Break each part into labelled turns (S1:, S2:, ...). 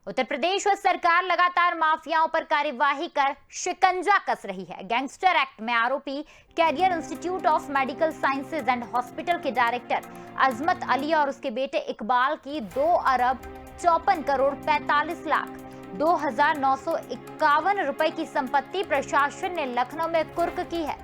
S1: उत्तर प्रदेश व सरकार लगातार माफियाओं पर कार्यवाही कर शिकंजा कस रही है। गैंगस्टर एक्ट में आरोपी career institute of medical sciences and hospital के डायरेक्टर अजमत अली और उसके बेटे इकबाल की 2 अरब 54 करोड़ 45 लाख 2,951 रुपए की संपत्ति प्रशासन ने लखनऊ में कुर्क की है।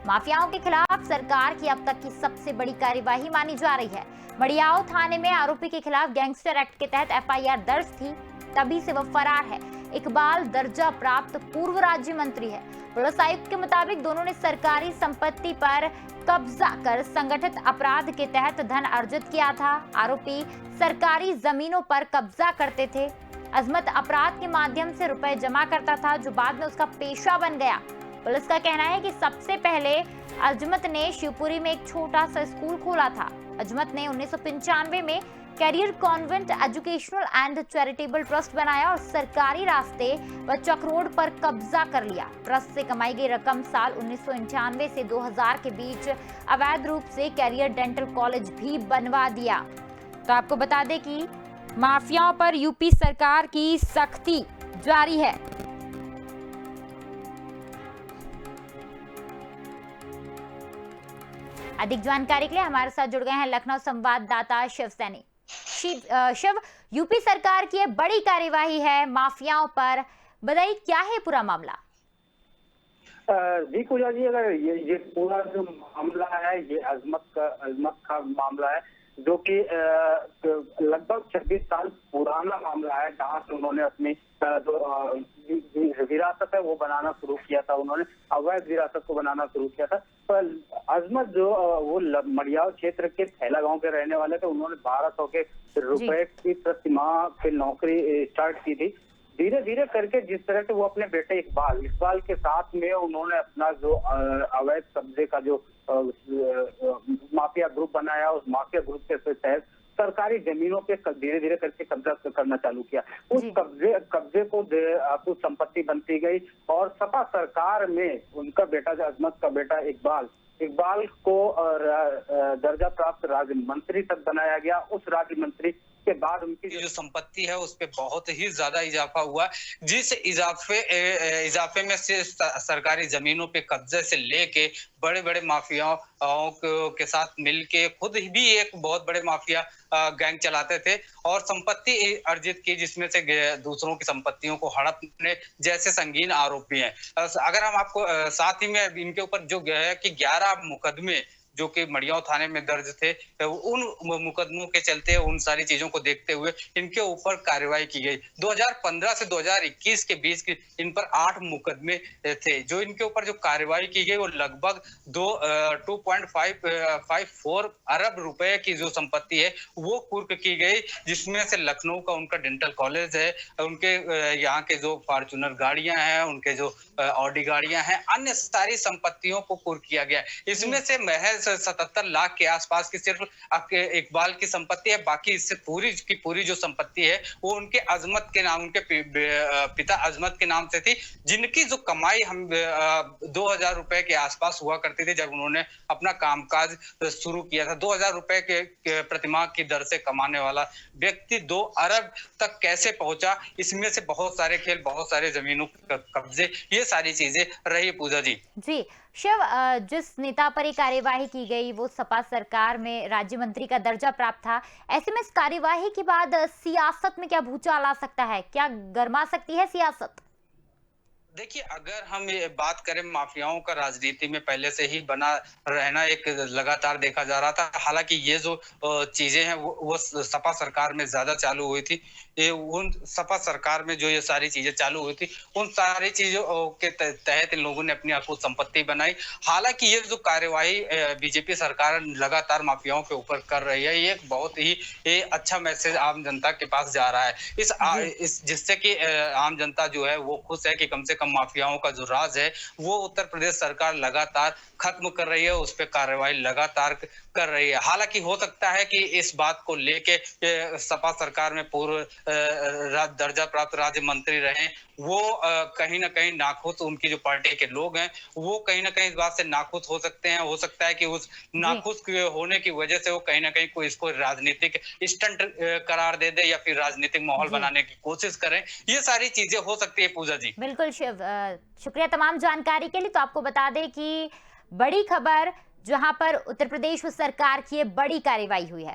S1: माफियाओं के खिलाफ सरकार की अब तक की सबसे बड़ी कार्यवाही मानी जा रही है। मडियाओ थाने में आरोपी के खिलाफ गैंगस्टर एक्ट के तहत एफआईआर दर्ज थी, तभी से वह फरार है। इकबाल दर्जा प्राप्त पूर्व राज्य मंत्री है। पुलिस आयुक्त के मुताबिक दोनों ने सरकारी संपत्ति पर कब्जा कर संगठित अपराध के तहत धन अर्जित किया था। आरोपी सरकारी जमीनों पर कब्जा करते थे। अजमत अपराध के माध्यम से रुपए जमा करता था, जो बाद में उसका पेशा बन गया। पुलिस का कहना है कि सबसे पहले अजमत ने शिवपुरी में एक छोटा सा स्कूल खोला था। अजमत ने 1995 में career convent educational and charitable trust बनाया और सरकारी रास्ते व चक रोड पर कब्जा कर लिया। ट्रस्ट से कमाई गई रकम साल 1995 से 2000 के बीच अवैध रूप से कैरियर डेंटल कॉलेज भी बनवा दिया। तो आपको बता दें कि माफियाओं पर यूपी सरकार की सख्ती जारी है। अधिक जानकारी के लिए हमारे साथ जुड़ गए हैं लखनऊ संवाददाता शिव सैनी। शिव, यूपी सरकार की बड़ी कार्यवाही है माफियाओं पर, बताइए क्या है पूरा मामला?
S2: जी पूजा जी, अगर ये पूरा जो मामला है ये अजमत का मामला है, जो कि लगभग 26 साल पुराना मामला है, जहां से उन्होंने अपनी जो विरासत है वो बनाना शुरू किया था। उन्होंने अवैध विरासत को बनाना शुरू किया था। पर अजमत जो वो मडियाओ क्षेत्र के थैला गांव के रहने वाले थे, उन्होंने 1200 के रुपए की प्रति माह की नौकरी स्टार्ट की थी। धीरे धीरे करके जिस तरह से वो अपने बेटे इकबाल के साथ में उन्होंने अपना जो अवैध कब्जे का जो माफिया ग्रुप बनाया, उस माफिया ग्रुप के तहत सरकारी जमीनों पे धीरे धीरे करके कब्जा करना चालू किया। उस कब्जे को कुछ संपत्ति बनती गई और सपा सरकार में उनका बेटा, जो अजमत का बेटा इकबाल को दर्जा प्राप्त राज्य मंत्री तक बनाया गया। उस राज्य मंत्री के बाद उनकी
S3: जो संपत्ति है उस पे बहुत ही ज्यादा इजाफा हुआ, जिस इजाफे में से सरकारी जमीनों पे कब्जे से लेके बड़े बड़े माफियाओं के साथ मिलके खुद भी एक बहुत बड़े माफिया गैंग चलाते थे और संपत्ति अर्जित की, जिसमें से दूसरों की संपत्तियों को हड़पने जैसे संगीन आरोप भी हैं। अगर हम आपको साथ ही में इनके ऊपर जो है कि 11 मुकदमे जो कि मडियाओ थाने में दर्ज थे, उन मुकदमों के चलते, उन सारी चीजों को देखते हुए इनके ऊपर कार्रवाई की गई। 2015 से 2021 के बीच की इन पर 8 मुकदमे थे। जो इनके ऊपर जो कार्रवाई की गई वो लगभग 2.54 अरब रुपए की जो संपत्ति है वो कुर्क की गई, जिसमें से लखनऊ का उनका डेंटल कॉलेज है, उनके यहाँ के जो फॉर्च्यूनर गाड़ियां हैं, उनके जो ऑडी गाड़ियां हैं, अन्य सारी संपत्तियों को कुर्क किया गया। इसमें से महज 77 लाख के आसपास की सिर्फ आपके इकबाल की संपत्ति है। बाकी इससे पूरी की पूरी जो संपत्ति है वो उनके अजमत के नाम, उनके पिता अजमत के नाम से थी, जिनकी जो कमाई हम 2000 रुपए के आसपास हुआ करती थी जब उन्होंने अपना कामकाज शुरू किया था। 2000 रुपए के प्रतिमाह की दर से कमाने वाला व्यक्ति 2 अरब तक कैसे पहुंचा, इसमें से बहुत सारे खेल, बहुत सारे जमीनों कब्जे, ये सारी चीजें रही पूजा जी।
S1: जी शिव, जिस नेता पर ये कार्यवाही की गई वो सपा सरकार में राज्य मंत्री का दर्जा प्राप्त था। ऐसे में इस कार्यवाही के बाद सियासत में क्या भूचाल आ सकता है? क्या गर्मा सकती है सियासत?
S3: देखिए, अगर हम ये बात करें, माफियाओं का राजनीति में पहले से ही बना रहना एक लगातार देखा जा रहा था। हालांकि ये जो चीजें हैं वो सपा सरकार में ज्यादा चालू हुई थी। ये उन सपा सरकार में जो ये सारी चीजें चालू हुई थी, उन सारी चीजों के तहत इन लोगों ने अपनी अकुत संपत्ति बनाई। हालांकि ये जो कार्यवाही बीजेपी सरकार लगातार माफियाओं के ऊपर कर रही है, ये एक बहुत ही अच्छा मैसेज आम जनता के पास जा रहा है। इस जिससे कि आम जनता जो है वो खुश है कि कम से कम माफियाओं का जो राज है वो उत्तर प्रदेश सरकार लगातार खत्म कर रही है, उस पर कार्रवाई लगातार कर रही है। हालांकि हो सकता है कि इस बात को लेके सपा सरकार में पूर्व दर्जा प्राप्त राज्य मंत्री रहे वो कहीं ना कहीं नाखुश, उनकी जो पार्टी के लोग हैं वो कहीं ना कहीं इस बात से नाखुश हो सकते हैं। हो सकता है कि उस नाखुश होने की वजह से वो कहीं ना कहीं कोई इसको राजनीतिक स्टंट करार दे दे या फिर राजनीतिक माहौल बनाने की कोशिश करें। ये सारी चीजें हो सकती है पूजा जी।
S1: बिल्कुल शिव, शुक्रिया तमाम जानकारी के लिए। तो आपको बता दें कि बड़ी खबर जहां पर उत्तर प्रदेश सरकार की बड़ी कार्रवाई हुई है।